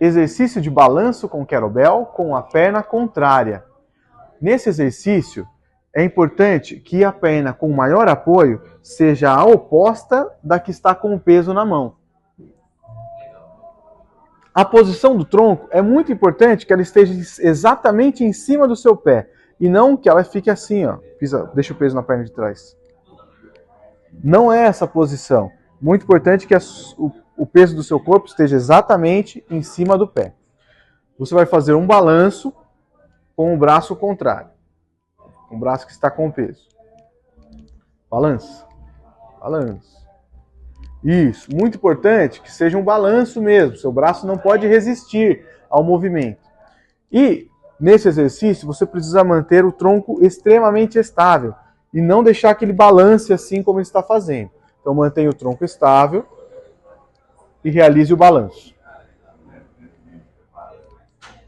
exercício de balanço com kettlebell com a perna contrária. Nesse exercício, é importante que a perna com maior apoio seja a oposta da que está com o peso na mão. A posição do tronco é muito importante que ela esteja exatamente em cima do seu pé e não que ela fique assim, ó, deixa o peso na perna de trás. Não é essa posição. Muito importante que o peso do seu corpo esteja exatamente em cima do pé. Você vai fazer um balanço com o braço contrário. O braço que está com o peso. Balança. Balança. Isso. Muito importante que seja um balanço mesmo. Seu braço não pode resistir ao movimento. E, nesse exercício, você precisa manter o tronco extremamente estável e não deixar que ele balance assim como ele está fazendo. Então, mantenha o tronco estável e realize o balanço.